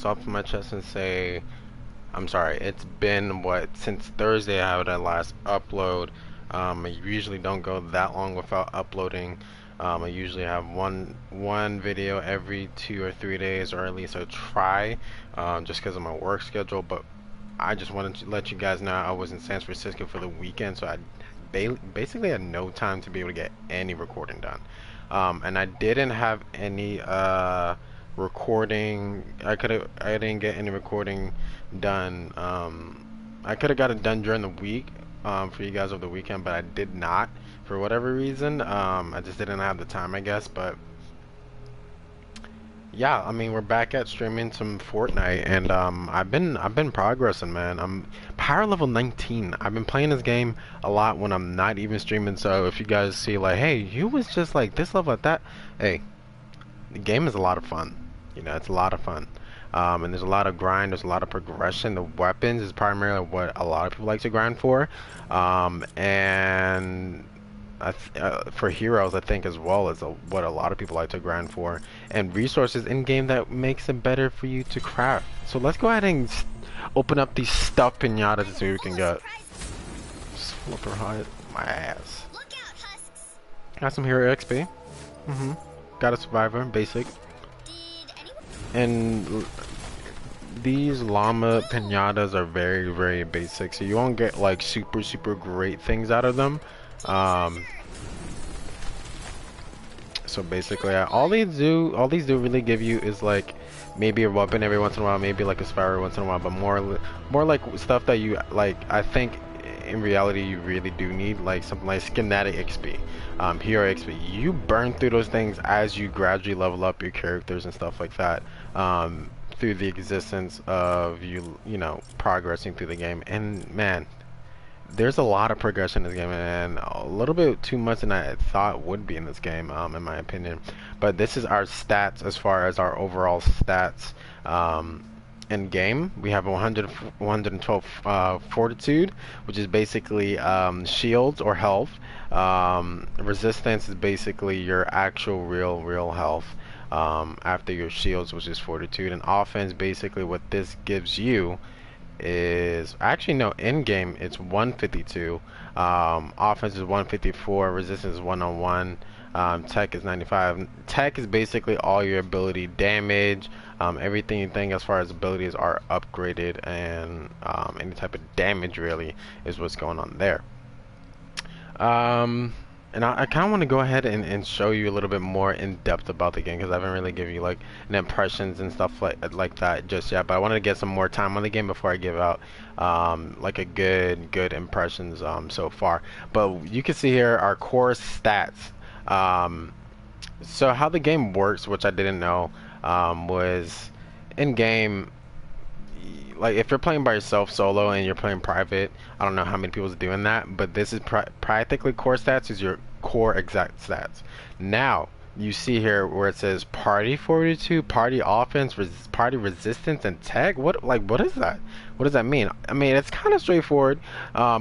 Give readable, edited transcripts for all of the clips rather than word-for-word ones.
this off my chest and say I'm sorry. It's been what since Thursday I had a last upload. I usually don't go that long without uploading. I usually have one video every 2 or 3 days, or at least I try, just because of my work schedule. But I just wanted to let you guys know I was in San Francisco for the weekend, so I basically had no time to be able to get any recording done. And I didn't have any recording. I didn't get any recording done. I could have got it done during the week for you guys over the weekend, but I did not for whatever reason. I just didn't have the time, I guess. But yeah, I mean, we're back at streaming some Fortnite, and I've been progressing, man. I'm power level 19. I've been playing this game a lot when I'm not even streaming. So if you guys see like, hey, you was just like this level at that, hey, the game is a lot of fun. You know, it's a lot of fun. And there's a lot of grind, there's a lot of progression. The weapons is primarily what a lot of people like to grind for. And for heroes, I think as well is what a lot of people like to grind for. And resources in game that makes it better for you to craft. So let's go ahead and open up these stuffed pinatas and see what we can get. Just flip her high my ass. Got some hero XP. Got a survivor, basic. And these llama pinatas are very, very basic, so you won't get like super great things out of them. So basically, all these do really give you is like maybe a weapon every once in a while, maybe like a survivor once in a while, but more like stuff that you like. I think in reality you really do need, like something like schematic XP, hero XP. You burn through those things as you gradually level up your characters and stuff like that, through the existence of you know, progressing through the game. And man, there's a lot of progression in this game, and a little bit too much than I thought would be in this game, in my opinion. But this is our stats as far as our overall stats. In game, we have 112 fortitude, which is basically shields or health. Resistance is basically your actual real health after your shields, which is fortitude. And offense, basically what this gives you is actually no, in game it's 152. Offense is 154. Resistance is 101. Tech is 95. Tech is basically all your ability, damage, everything you think as far as abilities are upgraded, and any type of damage really is what's going on there. And I kind of want to go ahead and show you a little bit more in depth about the game, because I haven't really given you like an impressions and stuff like that just yet. But I wanted to get some more time on the game before I give out like a good impressions so far. But you can see here our core stats. So how the game works, which I didn't know, was in game. Like if you're playing by yourself solo and you're playing private, I don't know how many people's doing that, but this is practically core stats is your core exact stats. Now you see here where it says party fortitude, party offense, party resistance, and tech. What is that? What does that mean? I mean, it's kind of straightforward,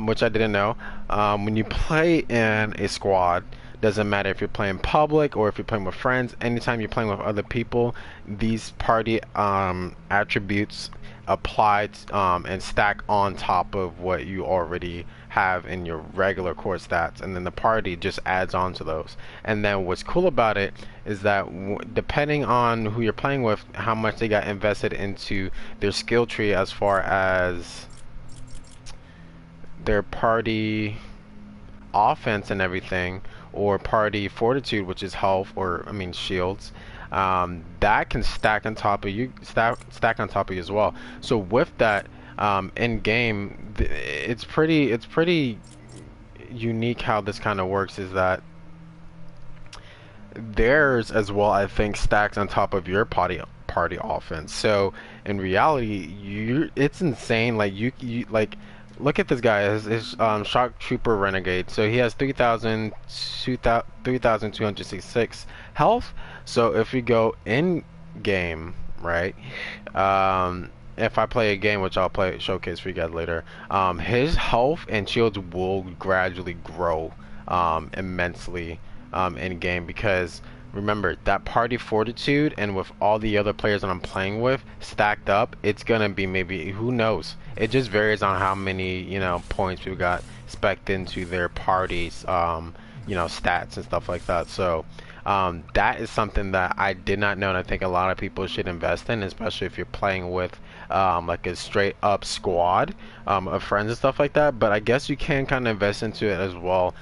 which I didn't know. When you play in a squad, doesn't matter if you're playing public or if you're playing with friends, anytime you're playing with other people, these party attributes applied and stack on top of what you already have in your regular core stats, and then the party just adds on to those. And then what's cool about it is that depending on who you're playing with, how much they got invested into their skill tree as far as their party offense and everything, or party fortitude, which is health, or I mean shields, that can stack on top of you, stack on top of you as well. So with that, in game, it's pretty unique how this kind of works, is that theirs as well, I think, stacks on top of your party offense. So in reality, it's insane. Like you like, look at this guy, his shock trooper renegade. So he has 3,266 health. So if we go in game, right, if I play a game, which I'll showcase for you guys later, his health and shields will gradually grow immensely in game, because remember that party fortitude, and with all the other players that I'm playing with stacked up, it's gonna be maybe, who knows? It just varies on how many, points we've got spec'd into their parties, stats and stuff like that. So that is something that I did not know, and I think a lot of people should invest in, especially if you're playing with like a straight up squad of friends and stuff like that. But I guess you can kind of invest into it as well.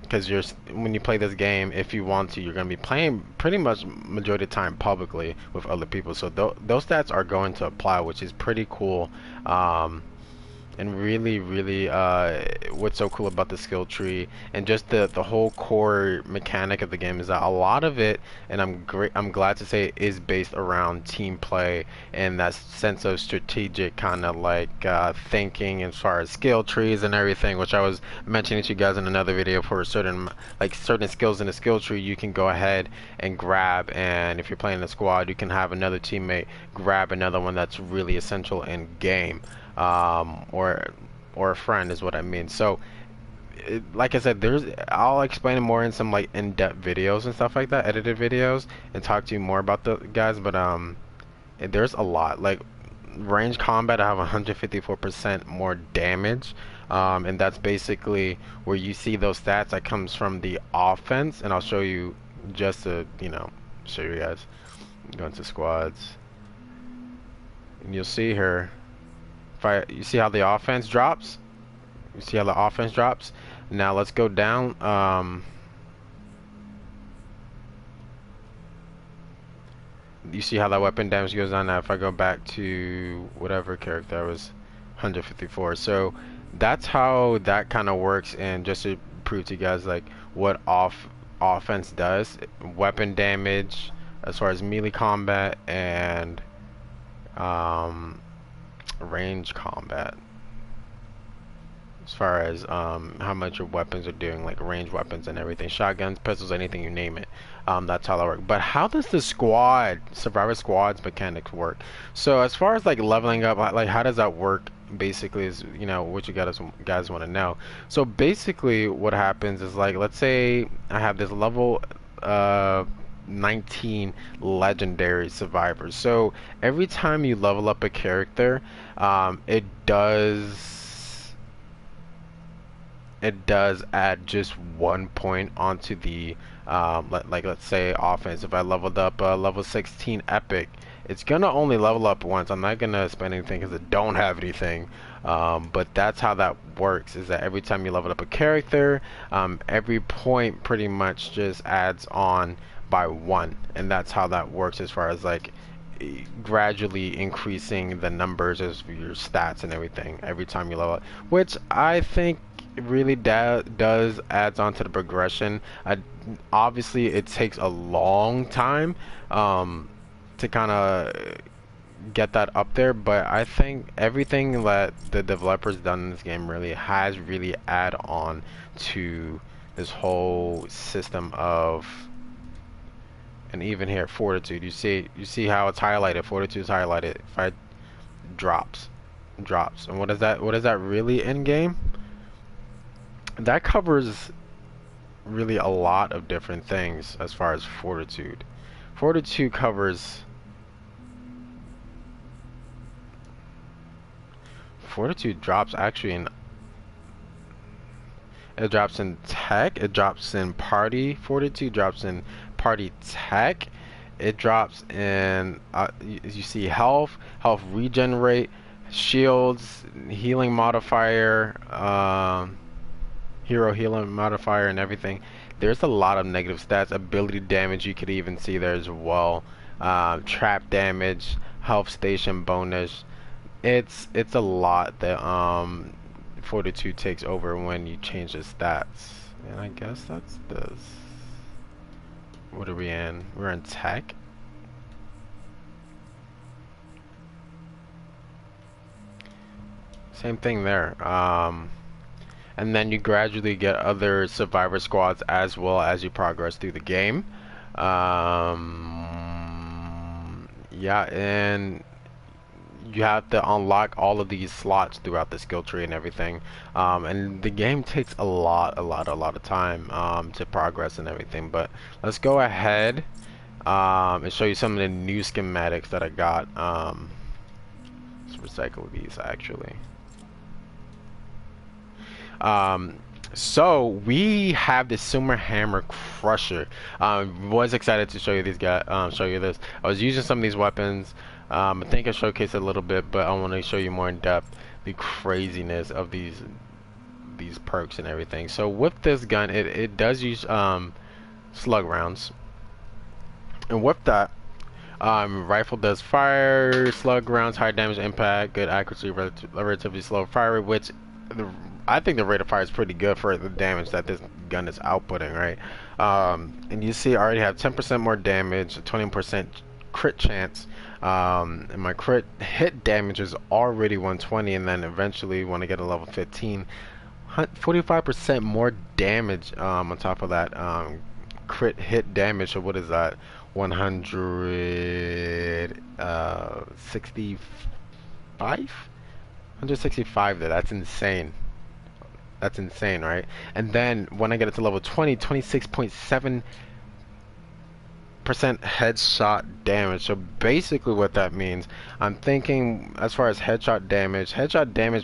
Because when you play this game, if you want to, you're going to be playing pretty much majority of the time publicly with other people. So those stats are going to apply, which is pretty cool. And really, really, what's so cool about the skill tree and just the whole core mechanic of the game is that a lot of it, and I'm glad to say, is based around team play and that sense of strategic kind of like thinking as far as skill trees and everything, which I was mentioning to you guys in another video. For certain skills in the skill tree, you can go ahead and grab, and if you're playing a squad, you can have another teammate grab another one that's really essential in game. Or a friend is what I mean. So like I said, I'll explain it more in some like in-depth videos and stuff like that, edited videos, and talk to you more about the guys. But there's a lot. Like range combat, I have 154% more damage, and that's basically where you see those stats. That comes from the offense, and I'll show you just to show you guys. Go into squads, and you'll see here. You see how the offense drops? You see how the offense drops? Now let's go down. You see how that weapon damage goes on. Now if I go back to whatever character I was, 154. So that's how that kind of works. And just to prove to you guys like what offense does, weapon damage as far as melee combat and range combat, as far as how much your weapons are doing, like range weapons and everything, shotguns, pistols, anything, you name it. That's how that works. But how does the survivor squads mechanics work? So as far as like leveling up, like how does that work basically is what you guys want to know. So basically what happens is, like, let's say I have this level 19 legendary survivors. So every time you level up a character, it does add just 1 point onto the like let's say offense. If I leveled up level 16 epic, it's gonna only level up once. I'm not gonna spend anything because I don't have anything. But that's how that works, is that every time you level up a character, every point pretty much just adds on by 1, and that's how that works as far as like gradually increasing the numbers of your stats and everything every time you level up, which I think really does adds on to the progression. Obviously it takes a long time to kind of get that up there, but I think everything that the developers done in this game has add on to this whole system of. And even here, fortitude, you see how it's highlighted. Fortitude is highlighted. If I drops, and what is that really in game? That covers really a lot of different things as far as fortitude. Fortitude covers. Fortitude drops actually in. It drops in tech. It drops in party. Fortitude drops in party tech. It drops in you see health regenerate, shields, healing modifier, hero healing modifier, and everything. There's a lot of negative stats. Ability damage you could even see there as well. Trap damage, health station bonus. It's a lot that fortitude takes over when you change the stats. And I guess that's this. What are we in? We're in tech. Same thing there. And then you gradually get other survivor squads as well as you progress through the game. Yeah, and you have to unlock all of these slots throughout the skill tree and everything. And the game takes a lot of time to progress and everything. But let's go ahead and show you some of the new schematics that I got. Let's recycle these actually. Um, so we have the Sumer Hammer Crusher. Was excited to show you these guys. Show you this. I was using some of these weapons. I think I showcased a little bit, but I want to show you more in depth the craziness of these perks and everything. So with this gun, it does use slug rounds, and with that, rifle does fire slug rounds, high damage impact, good accuracy, relatively slow fire rate, which I think the rate of fire is pretty good for the damage that this gun is outputting, right? And you see I already have 10% more damage, 20% crit chance, and my crit hit damage is already 120, and then eventually when I get a level 15, 45% more damage on top of that crit hit damage. So what is that? 165? 165 there. That's insane. That's insane, right? And then when I get it to level 20, 26.7% headshot damage. So basically what that means, I'm thinking as far as headshot damage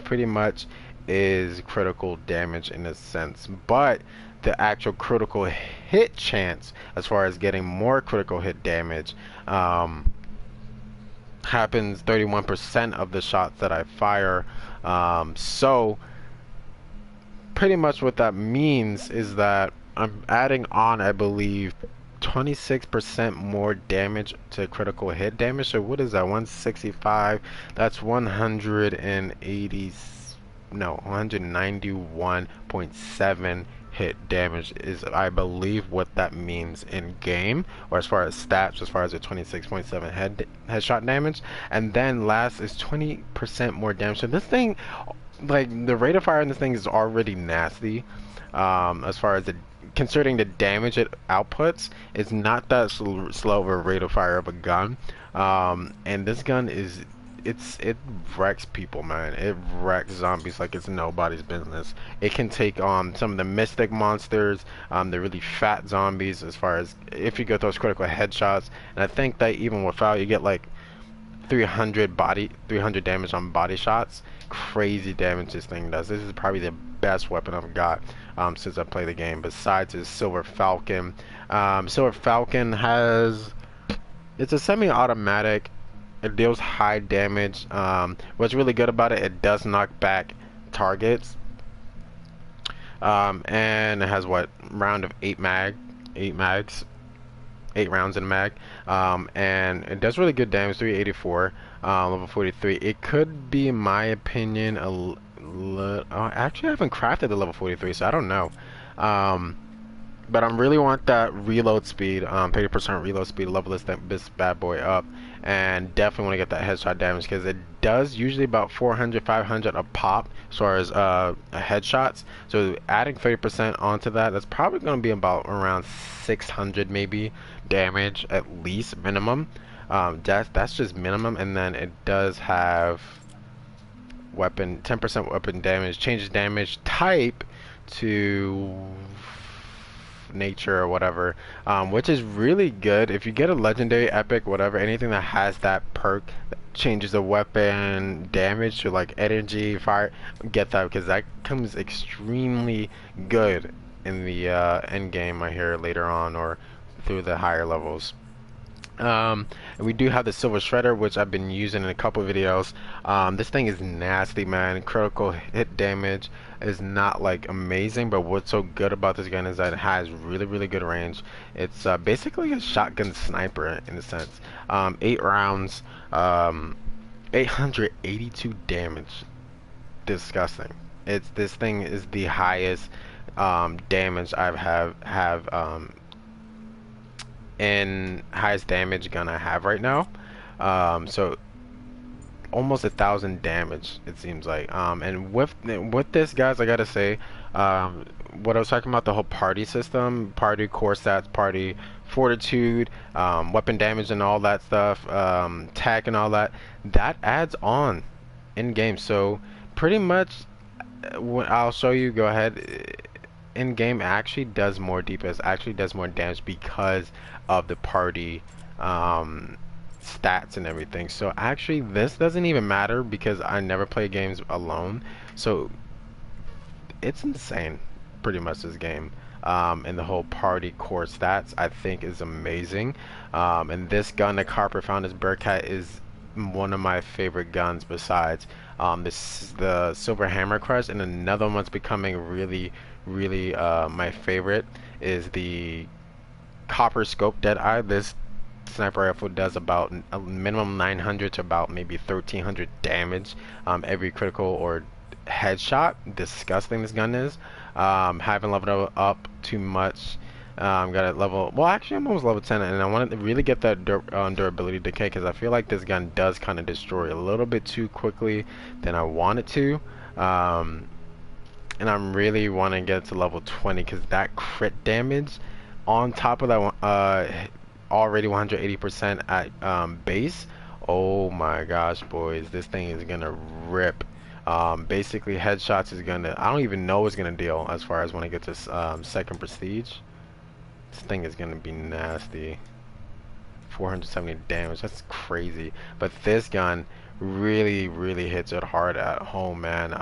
pretty much is critical damage in a sense, but the actual critical hit chance as far as getting more critical hit damage happens 31% of the shots that I fire. So pretty much what that means is that I'm adding on, I believe, 26% more damage to critical hit damage. So what is that? 165. That's 180. No, 191.7 hit damage is, I believe, what that means in game, or as far as stats, as far as the 26.7 headshot damage. And then last is 20% more damage. So this thing, like, the rate of fire in this thing is already nasty. As far as considering the damage it outputs, it's not that slow of a rate of fire of a gun. And this gun is, it wrecks people, man. It wrecks zombies like it's nobody's business. It can take on some of the mystic monsters, the really fat zombies, as far as if you get those critical headshots. And I think that even without, you get like 300 damage on body shots. Crazy damage this thing does. This is probably the best weapon I've got since I played the game, besides his Silver Falcon. Silver Falcon has, it's a semi-automatic. It deals high damage. What's really good about it, it does knock back targets. And it has what, round of 8 mags. 8 rounds in a mag, and it does really good damage. 384, level 43. It could be, in my opinion, actually I haven't crafted the level 43, so I don't know. But I really want that reload speed, 30% reload speed, level this bad boy up, and definitely want to get that headshot damage, because it does usually about 400, 500 a pop as far as headshots. So adding 30% onto that, that's probably going to be about around 600 maybe damage at least minimum. That's just minimum. And then it does have weapon 10% weapon damage, changes damage type to nature or whatever, which is really good. If you get a legendary, epic, whatever, anything that has that perk that changes the weapon damage to like energy, fire, get that, because that comes extremely good in the end game, I hear, later on, or through the higher levels. And we do have the Silver Shredder, which I've been using in a couple videos. This thing is nasty, man. Critical hit damage is not like amazing, but what's so good about this gun is that it has really good range. It's basically a shotgun sniper in a sense. 8 rounds, 882 damage. Disgusting. This thing is the highest damage I've have in highest damage gun I have right now. So almost 1,000 damage, it seems like. And with this, guys, I gotta say, um, what I was talking about, the whole party system, party core stats, party fortitude, weapon damage and all that stuff, tech and all that, that adds on in game. So pretty much, I'll show you. Go ahead. In game, actually does more DPS, actually does more damage because of the party. Stats and everything. So actually this doesn't even matter because I never play games alone. So it's insane, pretty much, this game. And the whole party core stats I think is amazing. And this gun that Carper found, this Bearcat, is one of my favorite guns besides the Silver Hammer Crush, and another one's becoming really my favorite is the Copper Scope Deadeye. This sniper rifle does about a minimum 900 to about maybe 1,300 damage every critical or headshot. Disgusting this gun is. Haven't leveled up too much. Got a level. Well, actually, I'm almost level 10, and I wanted to really get that durability decay because I feel like this gun does kind of destroy a little bit too quickly than I want it to. And I'm really want to get to level 20 because that crit damage on top of that one, already 180% at base. Oh my gosh, boys, this thing is gonna rip. Basically, headshots is gonna. I don't even know what's gonna deal as far as when I get to second prestige. This thing is gonna be nasty. 470 damage. That's crazy. But this gun really hits it hard at home, man.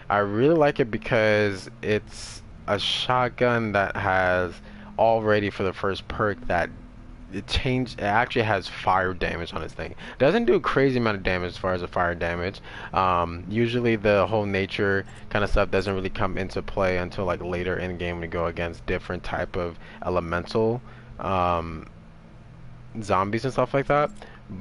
I really like it because it's a shotgun that has already for the first perk that it actually has fire damage on this thing. Doesn't do a crazy amount of damage as far as the fire damage. Usually the whole nature kind of stuff doesn't really come into play until like later in game when you go against different type of elemental zombies and stuff like that.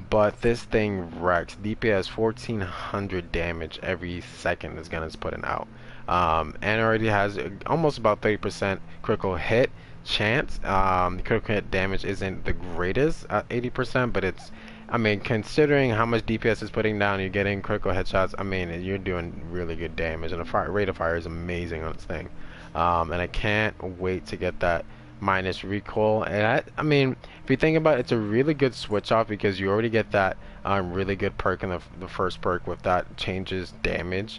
But this thing wrecks. DPS 1,400 damage every second this gun is putting out. And already has almost about 30% critical hit chance. Critical hit damage isn't the greatest at 80%, but it's, I mean, considering how much DPS is putting down, you're getting critical headshots. I mean, you're doing really good damage, and the rate of fire is amazing on this thing. And I can't wait to get that minus recoil. And I mean, if you think about it, it's a really good switch off because you already get that really good perk in the first perk with that changes damage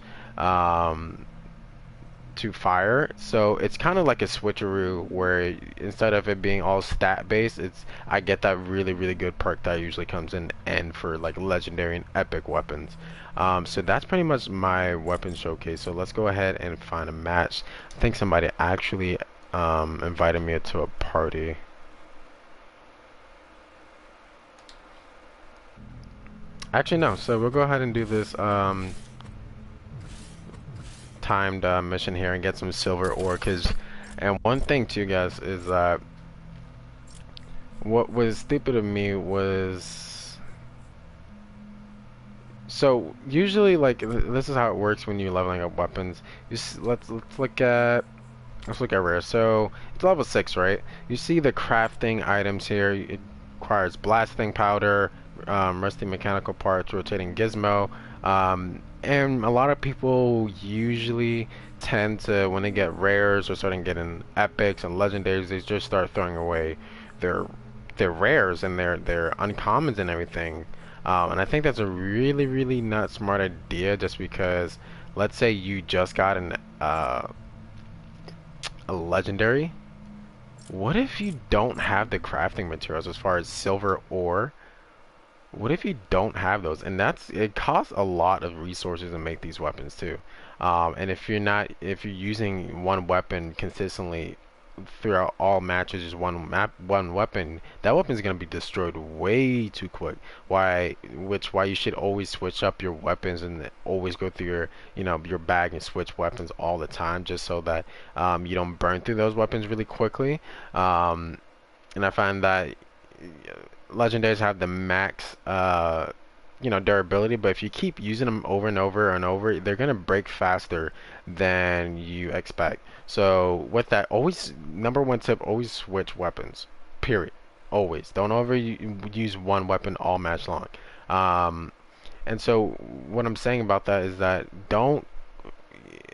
to fire. So it's kind of like a switcheroo where instead of it being all stat based, I get that really good perk that usually comes in end for like legendary and epic weapons. So that's pretty much my weapon showcase. So let's go ahead and find a match. I think somebody actually invited me to a party. Actually, no. So we'll go ahead and do this timed mission here and get some silver ore. And one thing too, guys, is that what was stupid of me was, so usually like this is how it works when you're leveling up weapons. Let's look at rare. So it's level 6, right? You see the crafting items here. It requires blasting powder, rusty mechanical parts, rotating gizmo, and a lot of people usually tend to, when they get rares or starting getting epics and legendaries, they just start throwing away their rares and their uncommons and everything. And I think that's a really not smart idea, just because let's say you just got a legendary. What if you don't have the crafting materials as far as silver ore? What if you don't have those? And it costs a lot of resources to make these weapons too. And if you're using one weapon consistently throughout all matches, just one weapon, that weapon is going to be destroyed way too quick. Why you should always switch up your weapons and always go through your bag and switch weapons all the time, just so that you don't burn through those weapons really quickly. And I find that legendaries have the max durability, but if you keep using them over and over, they're gonna break faster than you expect. So with that, always, number one tip, always switch weapons, period. Always don't use one weapon all match long. And so what I'm saying about that is that don't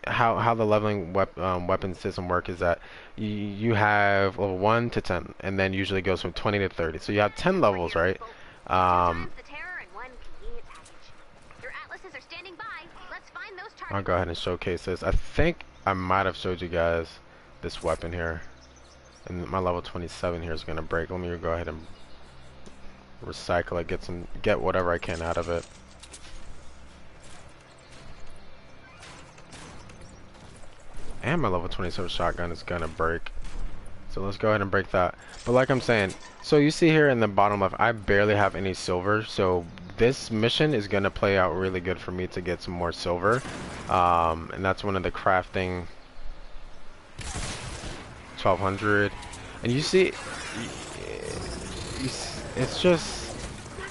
how the leveling weapon system work is that you have level 1 to 10, and then usually goes from 20 to 30. So you have 10 levels, right? Um, I'll go ahead and showcase this. I think I might have showed you guys this weapon here, and my level 27 here is gonna break. Let me go ahead and recycle it, get whatever I can out of it. And my level 27 shotgun is gonna break. So let's go ahead and break that. But like I'm saying, so you see here in the bottom left, I barely have any silver. So this mission is gonna play out really good for me to get some more silver. And that's one of the crafting 1200. And you see, it's just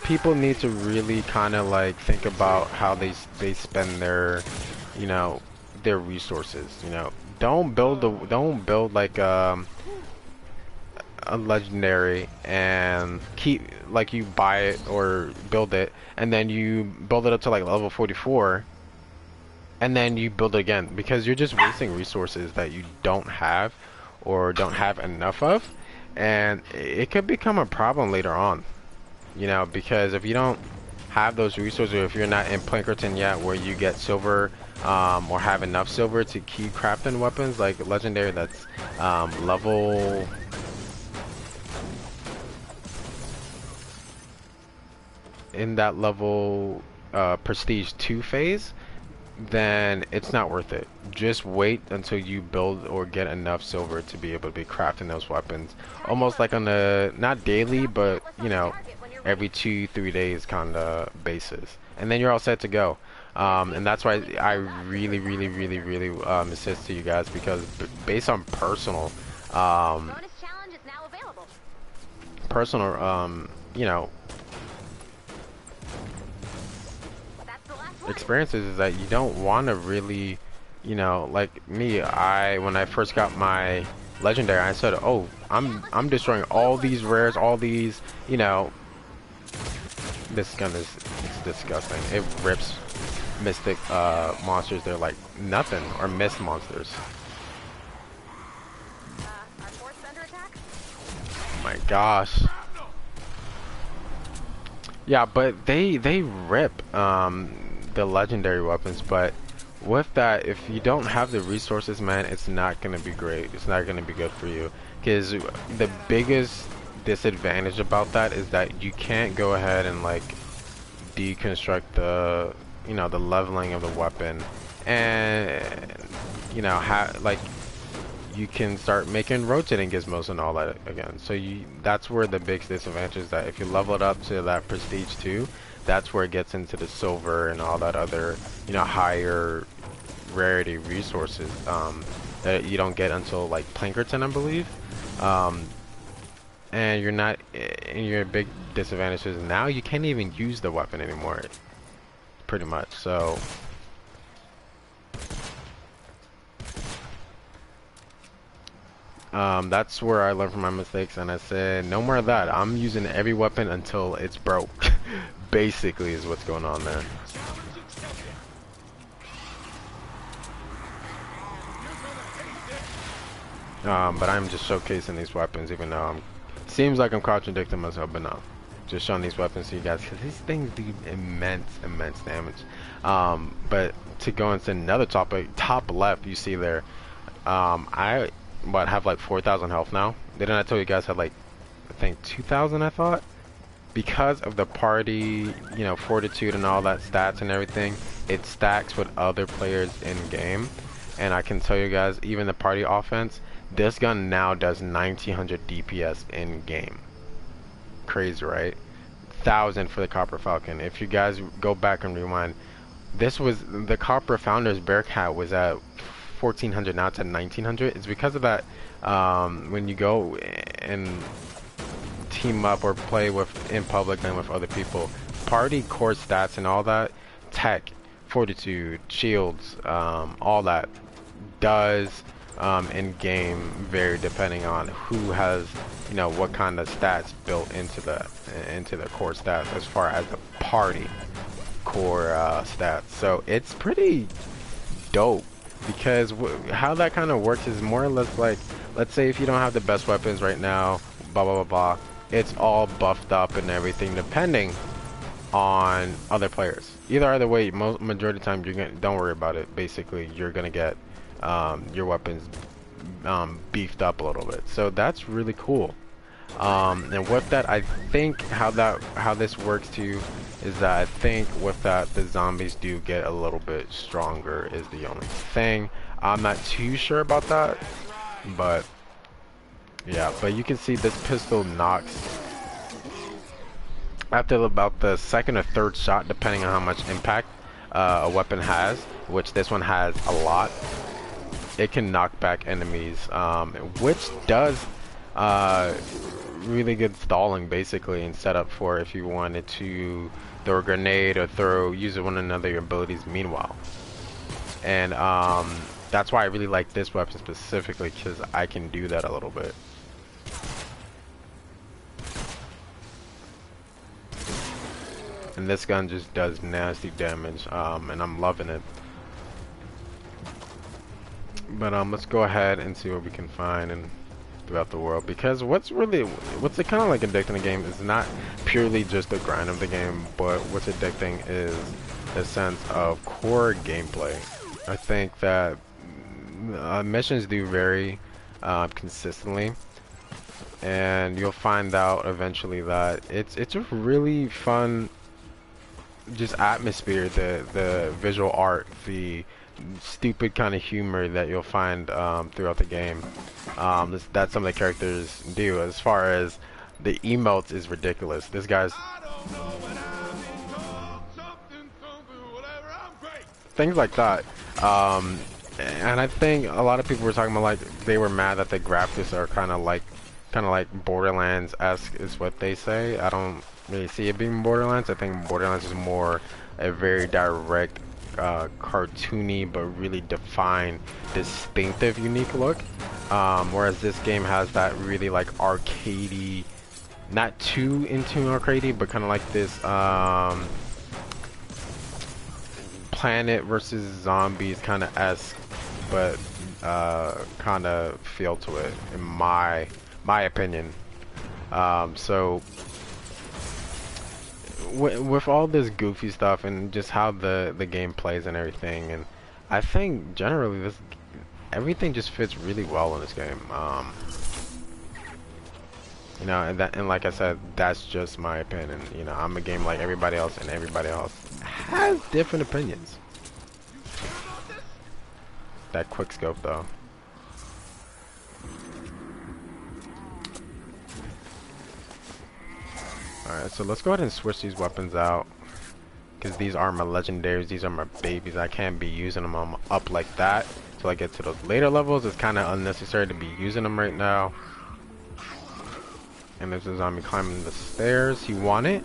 people need to really kind of like think about how they spend their, you know, their resources. You know, don't build like a legendary and keep like you buy it or build it and then you build it up to like level 44 and then you build it again, because you're just wasting resources that you don't have or don't have enough of, and it could become a problem later on, you know, because if you don't have those resources, or if you're not in Plankerton yet where you get silver or have enough silver to keep crafting weapons like legendary that's level in that level prestige 2 phase, then it's not worth it. Just wait until you build or get enough silver to be able to be crafting those weapons almost like on a not daily but, you know, every 2-3 days kind of basis, and then you're all set to go. And that's why I really insist to you guys, because based on personal you know, experiences, is that you don't want to really, you know, like me, when I first got my legendary, I said, oh, I'm destroying all these rares, all these, you know, this gun is, it's disgusting. It rips mystic monsters. They're like nothing, or mist monsters. Oh my gosh. Yeah, but they rip the legendary weapons, but with that, if you don't have the resources, man, it's not gonna be great. It's not gonna be good for you, because the biggest disadvantage about that is that you can't go ahead and like deconstruct the, you know, the leveling of the weapon, and you know, like you can start making rotating gizmos and all that again. So that's where the big disadvantage is, that if you level it up to that prestige 2, that's where it gets into the silver and all that other, you know, higher rarity resources that you don't get until like Plankerton, I believe. And you're not, and your big disadvantage is now you can't even use the weapon anymore, pretty much. So that's where I learned from my mistakes, and I said no more of that. I'm using every weapon until it's broke. Basically is what's going on there. But I'm just showcasing these weapons, even though seems like I'm contradicting myself, but no. Just showing these weapons to you guys, because these things do immense damage. But to go into another topic, top left, you see there, I have like 4,000 health now. Didn't I tell you guys I had like, I think 2,000, I thought? Because of the party, you know, fortitude and all that stats and everything, it stacks with other players in game. And I can tell you guys, even the party offense, this gun now does 1900 DPS in game. Crazy, right? 1,000 for the Copper Falcon. If you guys go back and rewind, this was the Copper Founders Bearcat was at 1400, now it's at 1900. It's because of that. When you go and team up or play with in public and with other people, party core stats and all that, tech, fortitude, shields, all that does in game vary depending on who has, you know, what kind of stats built into the core stats as far as the party core stats. So it's pretty dope because how that kind of works is more or less like, let's say if you don't have the best weapons right now, blah blah blah blah, it's all buffed up and everything depending on other players. Either way, majority of the time don't worry about it. Basically, you're gonna get your weapons beefed up a little bit. So that's really cool. And with that, I think how this works too is that I think with that the zombies do get a little bit stronger is the only thing. I'm not too sure about that, but yeah. But you can see this pistol knocks after about the second or third shot, depending on how much impact a weapon has, which this one has a lot. It can knock back enemies, which does really good stalling basically and set up for if you wanted to throw a grenade or use one of your abilities meanwhile. And that's why I really like this weapon specifically, because I can do that a little bit. And this gun just does nasty damage, and I'm loving it. But let's go ahead and see what we can find and throughout the world, because what's kind of like addicting the game is not purely just the grind of the game, but what's addicting is the sense of core gameplay. I think that missions do vary consistently, and you'll find out eventually that it's a really fun just atmosphere, the visual art, the stupid kind of humor that you'll find throughout the game. That some of the characters do. As far as the emotes is ridiculous. This guy's things like that. And I think a lot of people were talking about, like, they were mad that the graphics are kind of like Borderlands-esque is what they say. I don't really see it being Borderlands. I think Borderlands is more a very direct, cartoony but really defined, distinctive, unique look. Whereas this game has that really like arcadey, not too into arcadey, but kind of like this Planet versus Zombies kind of esque, but kind of feel to it, in my opinion. So with all this goofy stuff and just how the game plays and everything, and I think generally everything just fits really well in this game. You know, and like I said, that's just my opinion. You know, I'm a game like everybody else, and everybody else has different opinions. That quick scope though. Alright, so let's go ahead and switch these weapons out, because these are my legendaries, these are my babies. I can't be using them up like that till I get to those later levels. It's kind of unnecessary to be using them right now. And there's a zombie climbing the stairs. He won it?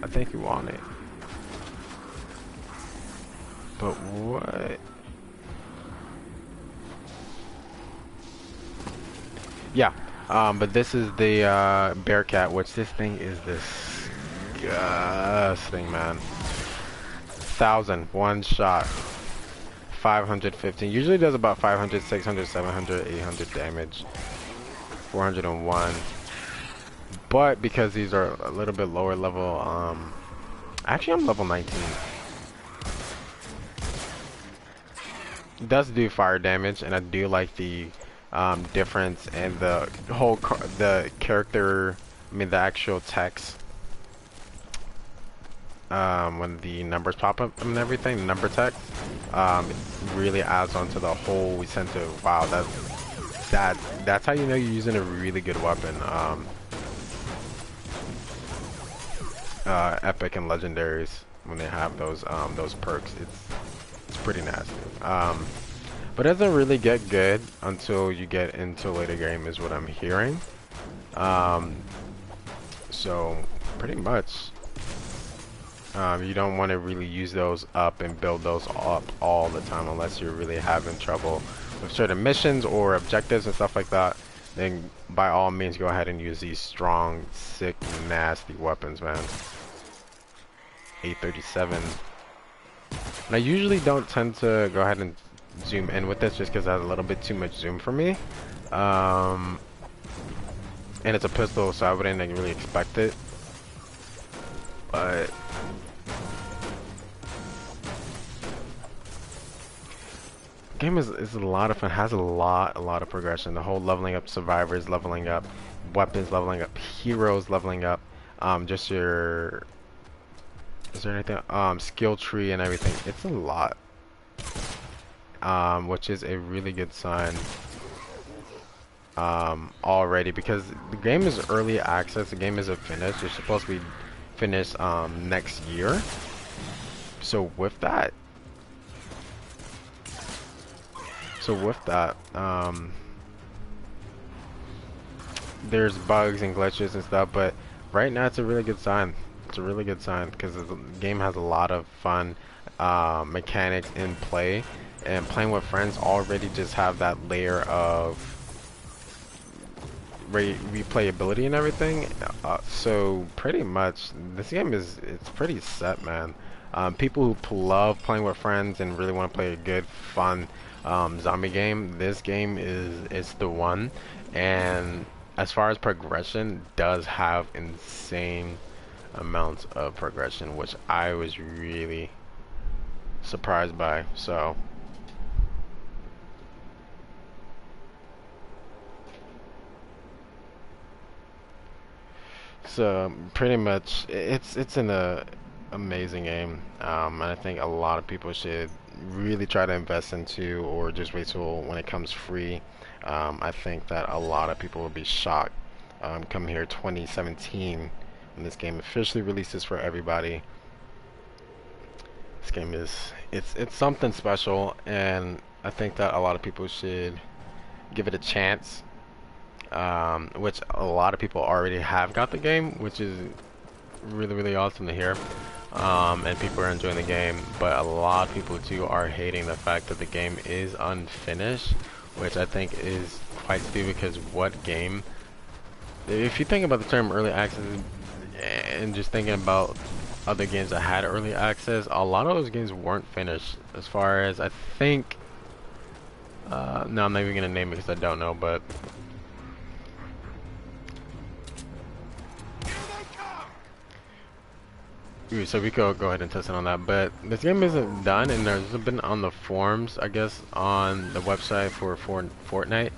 I think he won it. But what? Yeah. But this is the Bearcat, which this thing is disgusting, man. 1,000, one shot. 515. Usually does about 500, 600, 700, 800 damage. 401. But because these are a little bit lower level, actually I'm level 19. It does do fire damage, and I do like the difference in the whole the character, I mean the actual text, when the numbers pop up and everything, the number text, it really adds on to the whole sense of, wow, that's how you know you're using a really good weapon. Epic and legendaries, when they have those perks, it's pretty nasty. But it doesn't really get good until you get into later game, is what I'm hearing. So pretty much, you don't want to really use those up and build those up all the time unless you're really having trouble with certain missions or objectives and stuff like that. Then by all means go ahead and use these strong, sick, nasty weapons, man. 837. And I usually don't tend to go ahead and zoom in with this just because it has a little bit too much zoom for me. Um, and it's a pistol, so I wouldn't really expect it. But game is a lot of fun. Has a lot of progression. The whole leveling up survivors, leveling up weapons, leveling up heroes, leveling up just your, is there anything, skill tree and everything. It's a lot, which is a really good sign already, because the game is early access. The game isn't finished. It's supposed to be finished next year. So with that, there's bugs and glitches and stuff, but right now it's a really good sign. It's a really good sign because the game has a lot of fun mechanics in play, and playing with friends already just have that layer of replayability and everything. So pretty much this game it's pretty set, man. People who love playing with friends and really want to play a good, fun zombie game, this game is the one. And as far as progression, does have insane amounts of progression, which I was really surprised by. So pretty much it's an amazing game, and I think a lot of people should really try to invest into, or just wait till when it comes free. I think that a lot of people will be shocked come here 2017 when this game officially releases for everybody. This game it's something special, and I think that a lot of people should give it a chance. Which a lot of people already have got the game, which is really awesome to hear. And people are enjoying the game, but a lot of people too are hating the fact that the game is unfinished, which I think is quite stupid, because what game, if you think about the term early access and just thinking about other games that had early access, a lot of those games weren't finished. As far as I think, no, I'm not even gonna name it because I don't know, but ooh, so we could go ahead and test it on that. But this game isn't done, and there's been on the forums, I guess, on the website for Fortnite.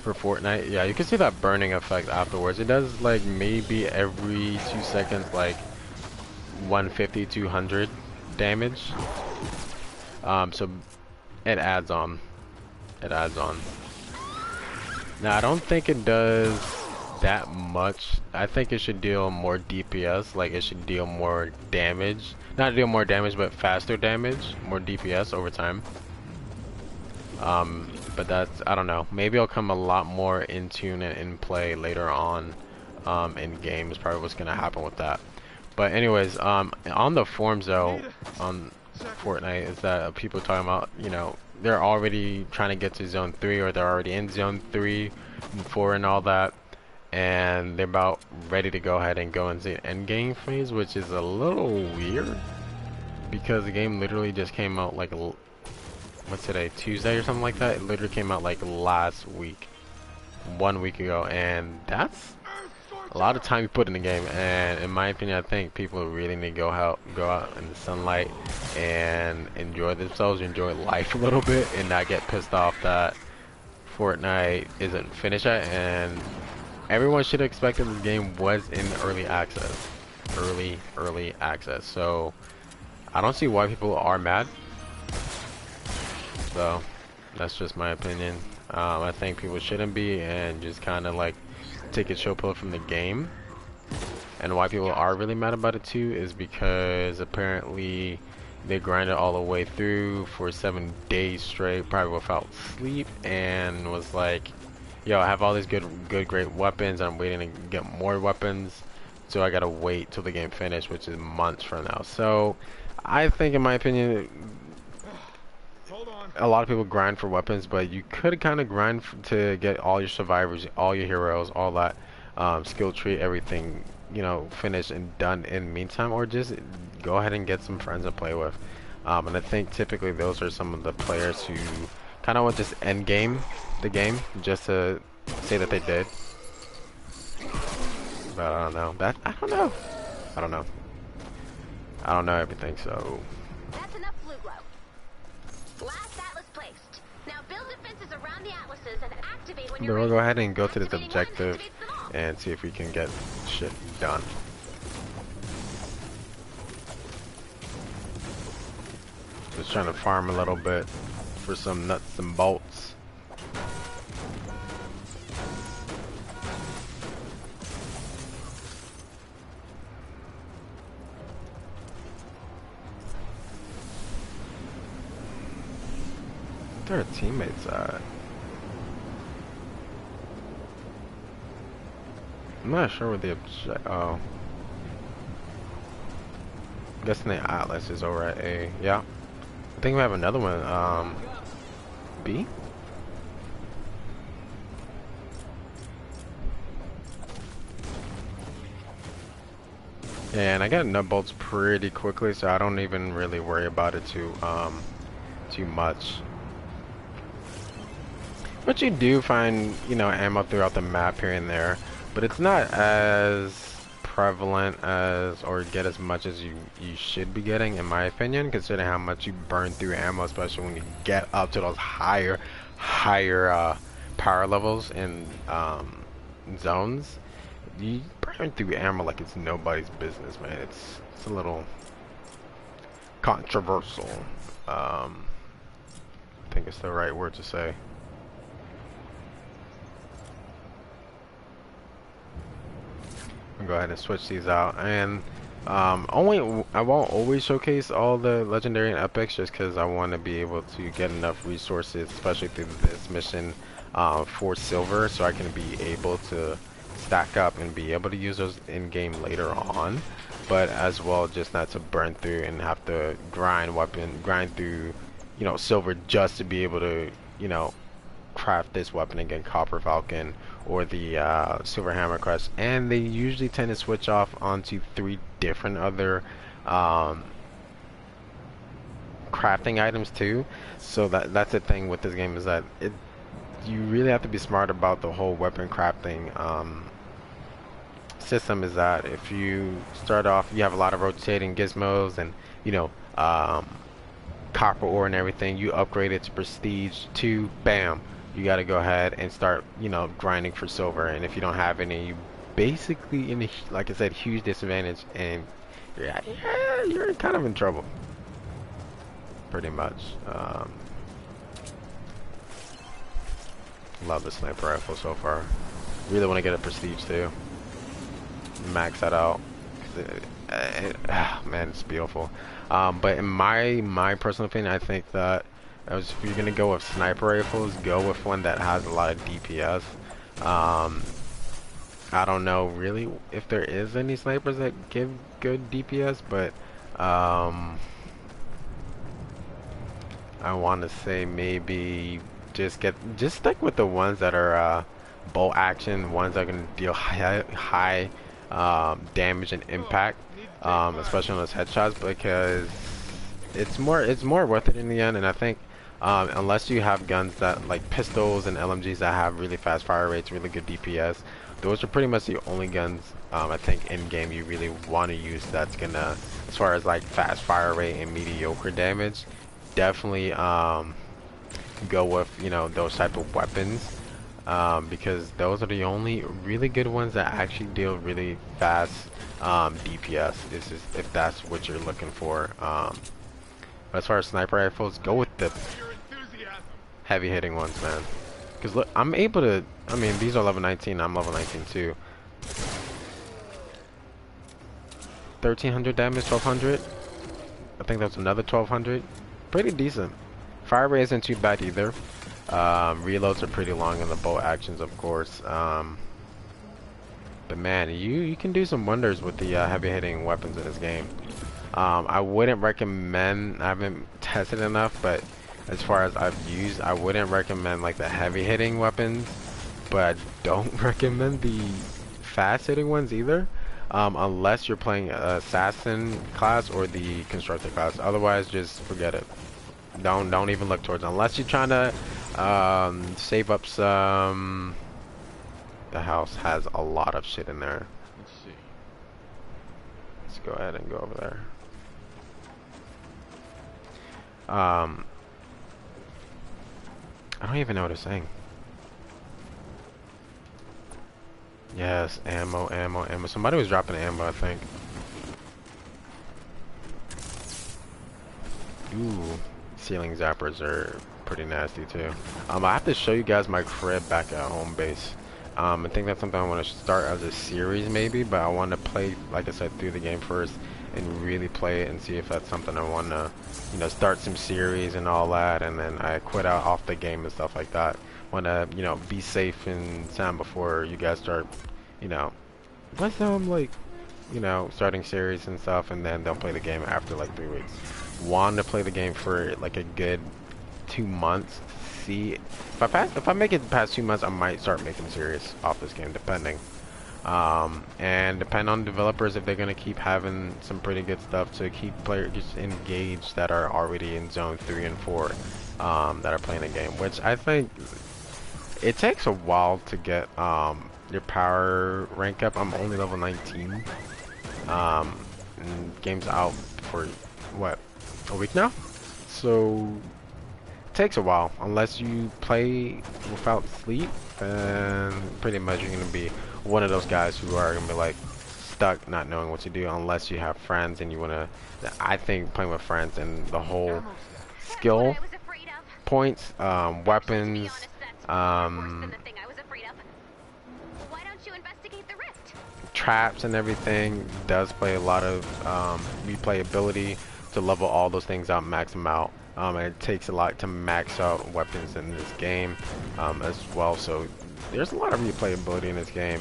For Fortnite, yeah, you can see that burning effect afterwards. It does like maybe every 2 seconds, like 150, 200 damage. So it adds on. It adds on. Now, I don't think it does that much. I think it should deal more DPS, like it should deal more damage. Not deal more damage, but faster damage, more DPS over time. But that's, I don't know. Maybe it'll come a lot more in tune and in play later on in game is probably what's gonna happen with that. But anyways, on the forums though, on Fortnite, is that people talking about, you know, they're already trying to get to zone 3, or they're already in zone 3 and 4 and all that, and they're about ready to go ahead and go into the end game phase, which is a little weird because the game literally just came out like, what's today, Tuesday or something like that. It literally came out like last week, 1 week ago, and that's a lot of time you put in the game. And in my opinion, I think people really need to go out in the sunlight and enjoy themselves, enjoy life a little bit, and not get pissed off that Fortnite isn't finished yet. And everyone should expect that this game was in early access, early access. So I don't see why people are mad. So that's just my opinion. I think people shouldn't be, and just kind of like take a chill pill from the game. And why people are really mad about it too is because apparently they grinded all the way through for 7 days straight, probably without sleep, and was like, yo, I have all these great weapons, I'm waiting to get more weapons, so I gotta wait till the game finished, which is months from now. So I think, in my opinion, a lot of people grind for weapons, but you could kind of grind to get all your survivors, all your heroes, all that, skill tree, everything, you know, finished and done in the meantime, or just go ahead and get some friends to play with. And I think typically those are some of the players who kind of want just end game the game just to say that they did. But I don't know. I don't know. I don't know. I don't know everything, so. That's enough flute low. Last atlas placed. Now build defenses around the atlases and activate when you're ready. We'll go ahead and go to this Activating objective one activates them all. and see if we can get shit done. Just trying to farm a little bit for some nuts and bolts. Where are teammates at? I'm not sure where the object. Oh, I'm guessing the Atlas is over at A. Yeah, I think we have another one. B. And I got nut bolts pretty quickly, so I don't even really worry about it too much. But you do find, you know, ammo throughout the map here and there, but it's not as prevalent as, or get as much as you should be getting, in my opinion, considering how much you burn through ammo, especially when you get up to those higher power levels in zones. You burn through ammo like it's nobody's business, man. It's a little controversial. I think it's the right word to say. I'll go ahead and switch these out, and I won't always showcase all the legendary and epics just because I want to be able to get enough resources, especially through this mission, for silver, so I can be able to stack up and be able to use those in game later on, but as well just not to burn through and have to grind through, you know, silver just to be able to, you know, craft this weapon again, Copper Falcon or the Silver Hammer Crest. And they usually tend to switch off onto 3 different other crafting items too. So that's the thing with this game, is that you really have to be smart about the whole weapon crafting system. Is that if you start off, you have a lot of rotating gizmos and, you know, copper ore and everything, you upgrade it to prestige 2, bam, you got to go ahead and start, you know, grinding for silver. And if you don't have any, you basically in a, like I said, huge disadvantage, and yeah, you're kind of in trouble, pretty much. Love the sniper rifle so far. Really want to get a prestige too, max that out. Man, it's beautiful. But in my personal opinion, I think that if you're gonna go with sniper rifles, go with one that has a lot of DPS. I don't know really if there is any snipers that give good DPS, but I want to say maybe just stick with the ones that are bolt action, ones that can deal high damage and impact, especially on those headshots, because it's more worth it in the end. And I think unless you have guns that, like pistols and LMGs, that have really fast fire rates, really good DPS, those are pretty much the only guns I think in game you really want to use that's gonna, as far as like fast fire rate and mediocre damage, definitely go with, you know, those type of weapons. Because those are the only really good ones that actually deal really fast DPS. This is if that's what you're looking for. As far as sniper rifles, go with the heavy hitting ones, man. Because look, I'm able to, I mean, these are level 19, I'm level 19 too. 1300 damage, 1200. I think that's another 1200. Pretty decent. Fire rate isn't too bad either. Reloads are pretty long in the bolt actions, of course. But man, you can do some wonders with the heavy hitting weapons in this game. I wouldn't recommend, I haven't tested enough, but as far as I've used, I wouldn't recommend like the heavy hitting weapons, but I don't recommend the fast hitting ones either, unless you're playing assassin class or the constructor class. Otherwise, just forget it. Don't even look towards it. Unless you're trying to save up some. The house has a lot of shit in there. Let's see. Let's go ahead and go over there. I don't even know what it's saying. Yes, ammo, ammo, ammo. Somebody was dropping ammo, I think. Ooh, ceiling zappers are pretty nasty too. I have to show you guys my crib back at home base. I think that's something I want to start as a series maybe, but I want to play, like I said, through the game first and really play it and see if that's something I want to, you know, start some series and all that, and then I quit out off the game and stuff like that. Want to, you know, be safe and sound before you guys start, you know, like, you know, starting series and stuff, and then they'll play the game after like 3 weeks. Want to play the game for like a good 2 months. See if I make it past 2 months, I might start making series off this game, depending. And depend on developers if they're gonna keep having some pretty good stuff to keep players engaged that are already in zone 3 and 4 that are playing the game. Which I think it takes a while to get your power rank up. I'm only level 19. And game's out for what, a week now? So takes a while. Unless you play without sleep, then pretty much you're gonna be one of those guys who are gonna be like stuck not knowing what to do, unless you have friends and you wanna. I think playing with friends and the whole skill points, weapons, traps and everything does play a lot of replayability to level all those things out, max them out. And it takes a lot to max out weapons in this game as well. So there's a lot of replayability in this game.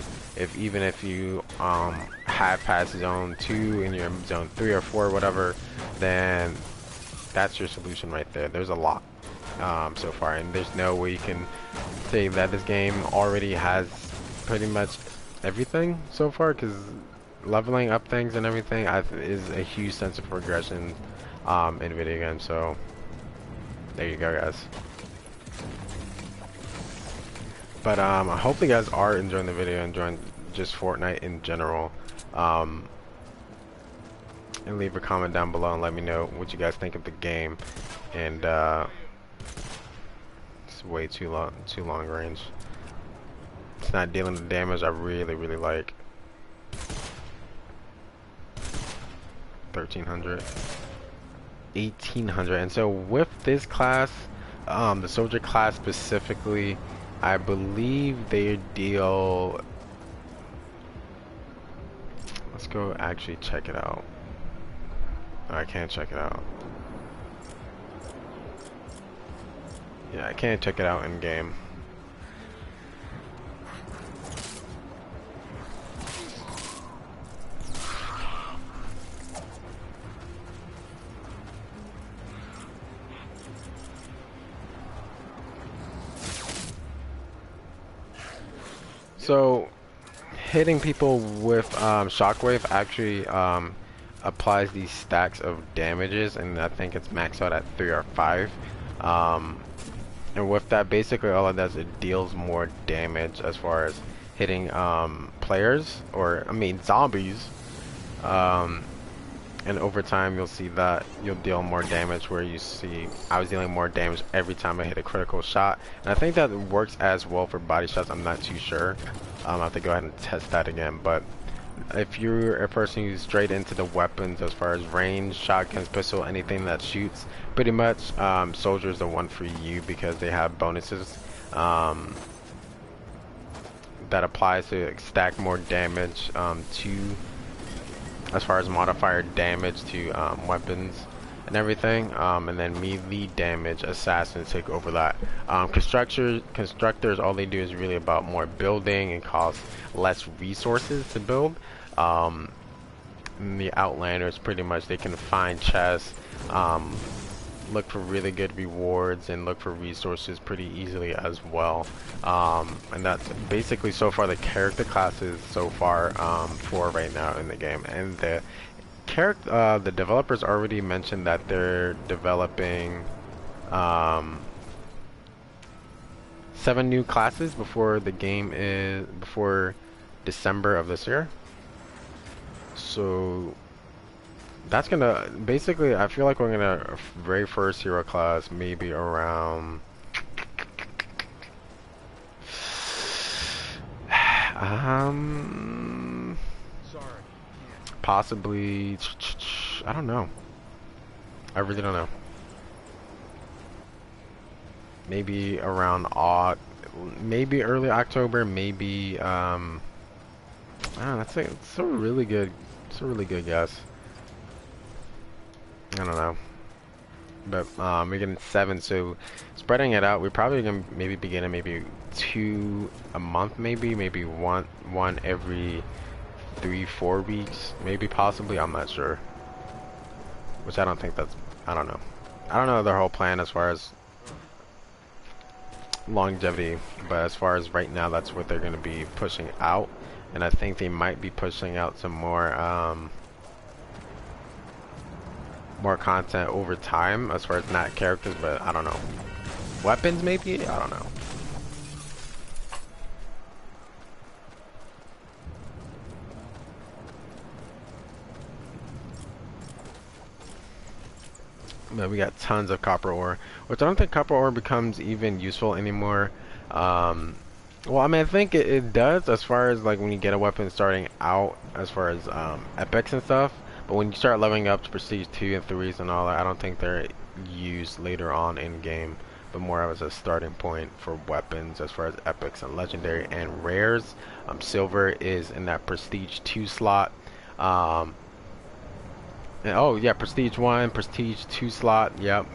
Even if you have passed zone 2 and you're in zone 3 or 4 or whatever, then that's your solution right there. There's a lot so far, and there's no way you can say that this game already has pretty much everything so far, because leveling up things and everything is a huge sense of progression in video games. So there you go, guys. But I hope you guys are enjoying the video, enjoying just Fortnite in general. And leave a comment down below and let me know what you guys think of the game. And it's way too long range. It's not dealing the damage I really like. 1300, 1800, and so with this class, the soldier class specifically, I believe they deal. Let's go actually check it out. I can't check it out. Yeah, I can't check it out in game. So hitting people with shockwave actually applies these stacks of damages, and I think it's maxed out at 3 or 5. And with that, basically all it does, it deals more damage as far as hitting players, or I mean zombies. And over time you'll see that you'll deal more damage, where you see I was dealing more damage every time I hit a critical shot, and I think that works as well for body shots. I'm not too sure. I'll have to go ahead and test that again. But if you're a person who's straight into the weapons as far as range, shotguns, pistol, anything that shoots, pretty much soldier is the one for you, because they have bonuses that applies to stack more damage to, as far as modifier damage to weapons and everything, and then melee damage, assassins take over that. Constructors, all they do is really about more building and cost less resources to build. The Outlanders, pretty much they can find chests, look for really good rewards and look for resources pretty easily as well. And that's basically so far the character classes so far for right now in the game. And the developers already mentioned that they're developing 7 new classes before the game is before December of this year. So that's gonna basically, I feel like we're gonna very first hero class maybe around possibly, I don't know. I really don't know. Maybe around maybe early October, maybe I don't know, it's a really good, guess. I don't know. But we're getting 7, so spreading it out, we're probably gonna maybe begin at maybe 2 a month, maybe one every 3-4 weeks, maybe possibly. I'm not sure. Which I don't think that's. I don't know. I don't know their whole plan as far as longevity, but as far as right now, that's what they're gonna be pushing out, and I think they might be pushing out some more content over time as far as not characters, but I don't know. Weapons maybe? I don't know. But we got tons of copper ore, which I don't think copper ore becomes even useful anymore. Well, I mean, I think it does as far as like when you get a weapon starting out, as far as epics and stuff. But when you start leveling up to prestige 2 and 3s and all that, I don't think they're used later on in game, but more as a starting point for weapons as far as epics and legendary and rares. Silver is in that prestige 2 slot. And, oh yeah, prestige 1, prestige 2 slot. Yep.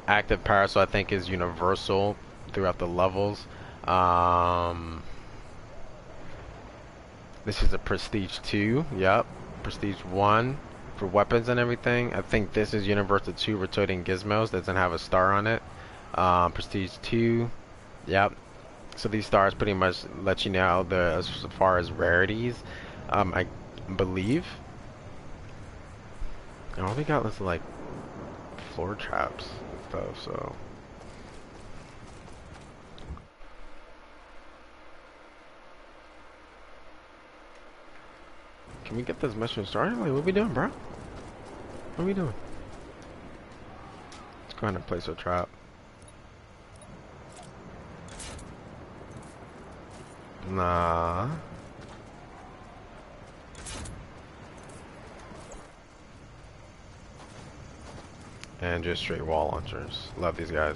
Active parasol I think is universal throughout the levels. This is a prestige 2. Yep. Prestige 1 for weapons and everything. I think this is universal 2 rotating gizmos. Doesn't have a star on it. Prestige 2. Yep. So these stars pretty much let you know as far as rarities. I believe. And all we got was like floor traps and stuff, so. Can we get this mission started? Like, what we doing, bro? What are we doing? Let's go ahead and place a trap. Nah. And just straight wall launchers. Love these guys.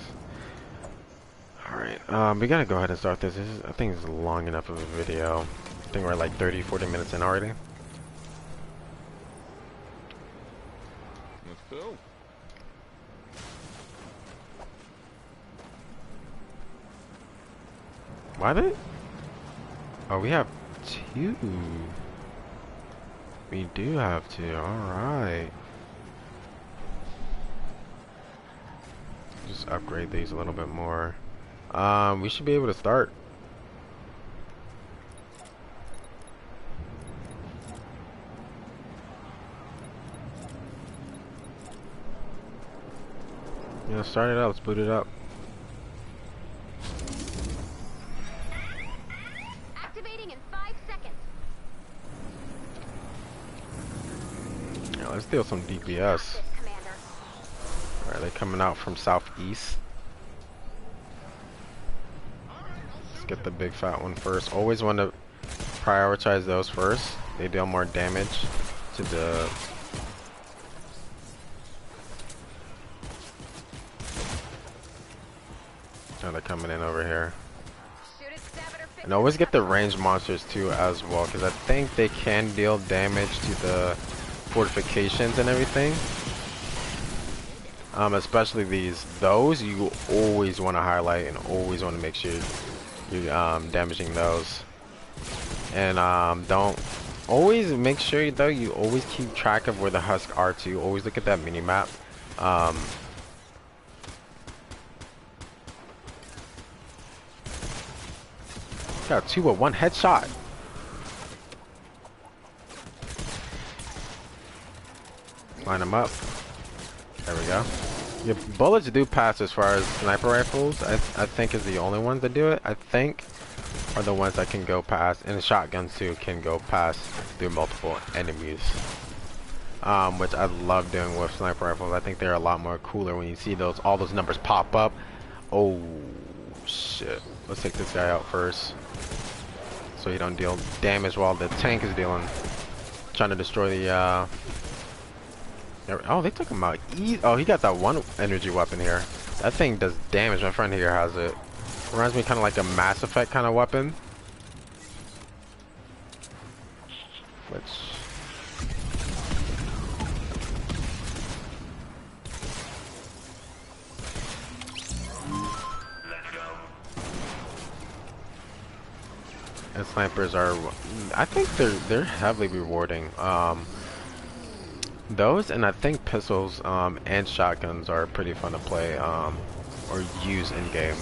Alright, we gotta go ahead and start this. I think it's long enough of a video. I think we're like 30-40 minutes in already. Why they? Oh, we have 2. We do have 2. Alright. Just upgrade these a little bit more. We should be able to start. Yeah, start it up. Let's boot it up. Activating in 5 seconds. Yeah, let's deal some DPS. Alright, they're coming out from southeast. Let's get the big fat one first. Always want to prioritize those first. They deal more damage to the... Oh, they're coming in over here. And always get the ranged monsters too as well, because I think they can deal damage to the fortifications and everything. Especially those you always want to highlight and always want to make sure you're damaging those. And don't always make sure though you always keep track of where the husks are too. Always look at that mini map. Um, got 2 with 1 headshot. Line them up. There we go. Your bullets do pass as far as sniper rifles. I think is the only ones that do it. I think are the ones that can go past, and the shotguns too can go past through multiple enemies. Which I love doing with sniper rifles. I think they're a lot more cooler when you see those all those numbers pop up. Oh shit! Let's take this guy out first, so he don't deal damage while the tank is dealing, trying to destroy the. Oh, they took him out. Oh, he got that one energy weapon here. That thing does damage. My friend here has it. Reminds me kind of like a Mass Effect kind of weapon. Which... And snipers are... I think they're heavily rewarding. Those, and I think pistols and shotguns are pretty fun to play or use in game.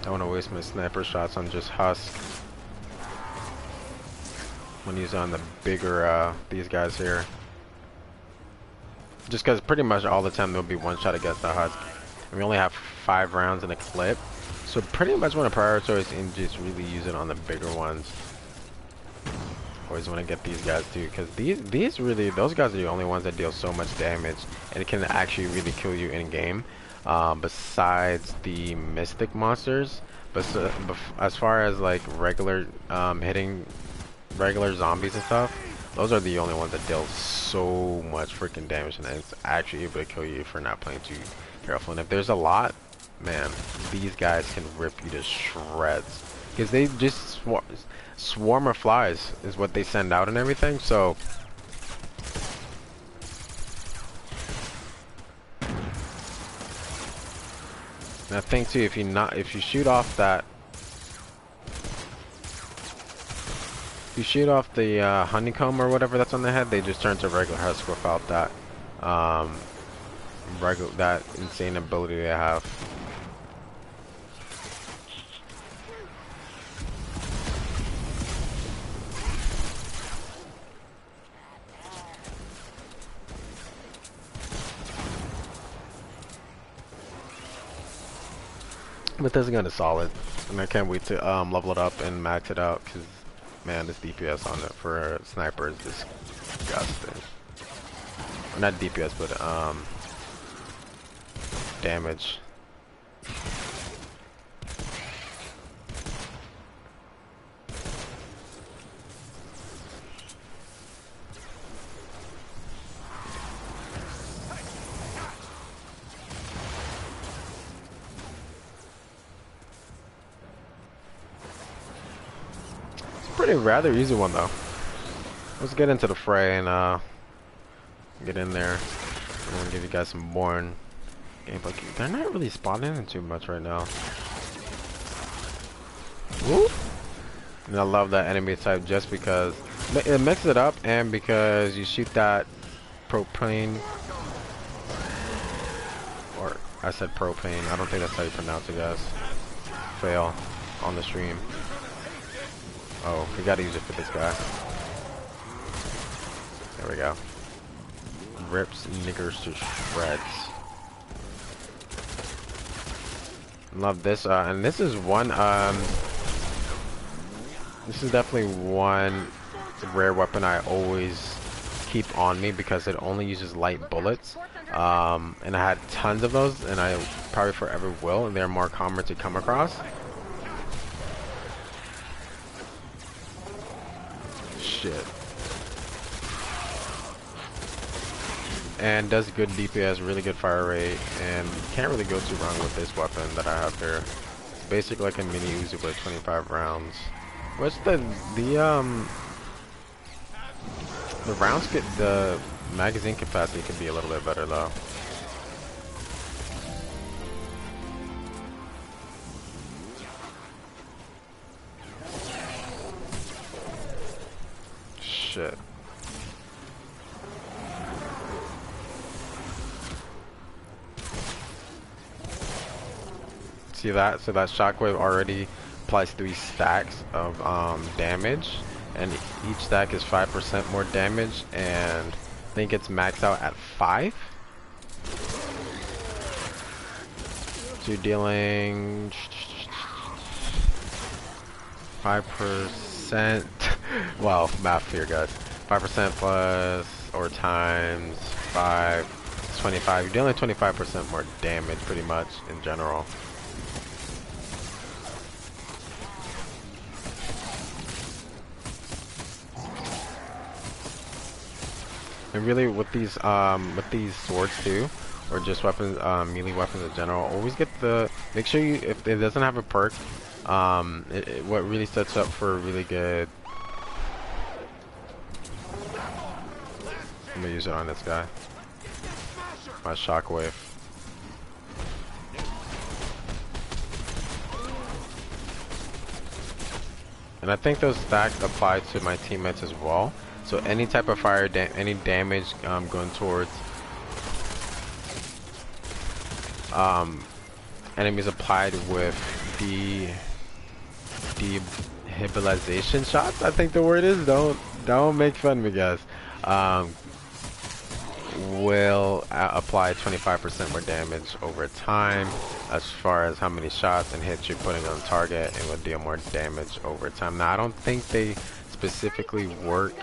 I want to waste my sniper shots on just husk. I'm gonna use it on the bigger these guys here. Just because pretty much all the time there'll be one shot against the husk. And we only have 5 rounds in a clip. So pretty much want to prioritize and just really use it on the bigger ones. Always want to get these guys too, because these really, those guys are the only ones that deal so much damage, and it can actually really kill you in game. Besides the mystic monsters, but as far as like regular hitting regular zombies and stuff, those are the only ones that deal so much freaking damage, and it's actually able to kill you if you're not playing too careful. And if there's a lot, man, these guys can rip you to shreds, because they just swarm of flies is what they send out and everything. So and I think too, if you shoot off that, if you shoot off the honeycomb or whatever that's on the head, they just turn to regular husk without that that insane ability they have. But this gun is solid, and I can't wait to level it up and max it out, because man, this DPS on it for a sniper is disgusting. Or not DPS, but damage. Pretty rather easy one though. Let's get into the fray and get in there. I'm gonna give you guys some Born gameplay. They're not really spawning in too much right now. Woo! And I love that enemy type just because it mixes it up, and because you shoot that propane, or I said propane. I don't think that's how you pronounce it, guys. Fail on the stream. Oh, we gotta use it for this guy. There we go. Rips niggers to shreds. Love this, and this is one, this is definitely one rare weapon I always keep on me, because it only uses light bullets. And I had tons of those, and I probably forever will, and they're more common to come across. Shit. And does good DPS, really good fire rate, and can't really go too wrong with this weapon that I have here. It's basically like a mini Uzi with 25 rounds. What's the rounds get, the magazine capacity could be a little bit better though. shit. See that? So that shockwave already applies 3 stacks of damage, and each stack is 5% more damage, and I think it's maxed out at 5. So you're dealing 5%. Well, math here, guys. 5% plus or times 5, 25. You're dealing 25% more damage, pretty much in general. And really, with these swords too, or just weapons, melee weapons in general, always get the. Make sure you, if it doesn't have a perk, what really sets up for a really good. I'm gonna use it on this guy. My shockwave. And I think those stacks apply to my teammates as well. So any type of fire, any damage going towards enemies applied with the debilization shots, I think the word is. Don't make fun of me, guys. Will apply 25% more damage over time, as far as how many shots and hits you're putting on target, and will deal more damage over time. Now I don't think they specifically work.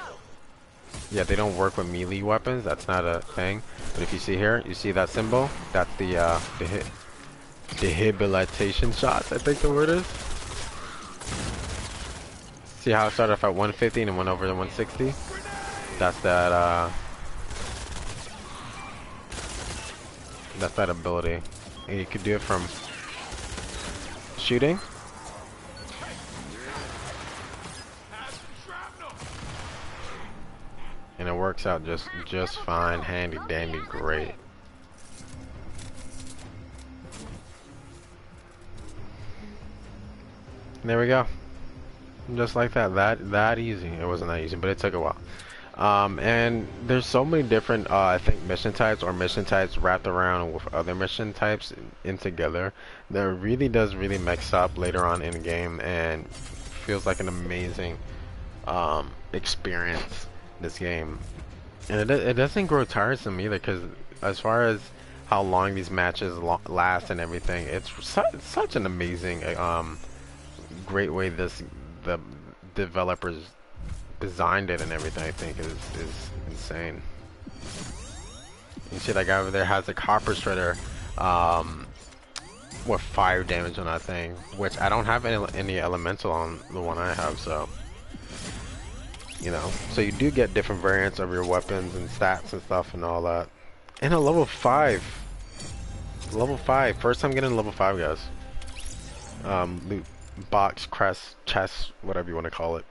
Yeah, they don't work with melee weapons. That's not a thing. But if you see here, you see that symbol? That's the debilitation shots, I think the word is. See how it started off at 150 and went over to 160? That's that ability. And you could do it from shooting. And it works out just fine, handy dandy, great. And there we go. Just like that. That easy. It wasn't that easy, but it took a while. And there's so many different I think mission types wrapped around with other mission types in together that really does mix up later on in the game, and feels like an amazing experience, this game. And it doesn't grow tiresome either, because as far as how long these matches last and everything, it's such an amazing great way the developers designed it and everything. I think is insane. You see that guy over there has a copper shredder with fire damage on that thing, which I don't have any elemental on the one I have, so you know. So you do get different variants of your weapons and stats and stuff and all that. And a level 5. First time getting level 5, guys. Loot box, crest, chest, whatever you want to call it.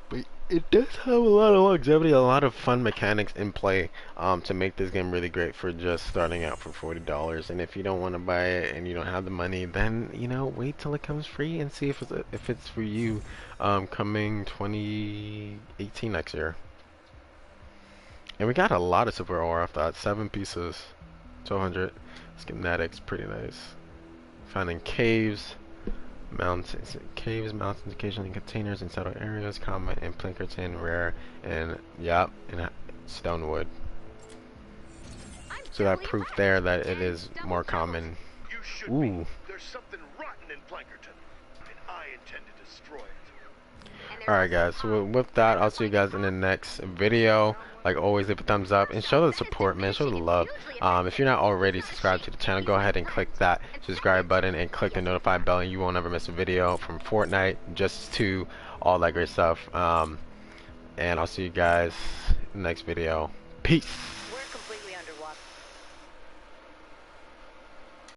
But it does have a lot of longevity, a lot of fun mechanics in play to make this game really great for just starting out for $40. And if you don't want to buy it and you don't have the money, then you know, wait till it comes free and see if it's for you coming 2018 next year. And we got a lot of super ore off that. 7 pieces, 200 schematics, pretty nice. Finding caves. Mountains, occasionally containers in settled areas, common in Pinkerton, rare, and yep, in Stonewood. So that proof there that it is more common. Ooh. There's something rotten in Plankerton, and I intend to destroy it. Alright guys, so with that, I'll see you guys in the next video. Like always, leave a thumbs up and show the support, man. Show the love. If you're not already subscribed to the channel, go ahead and click that subscribe button and click the notify bell, and you won't ever miss a video from Fortnite, just to all that great stuff. And I'll see you guys in the next video. Peace.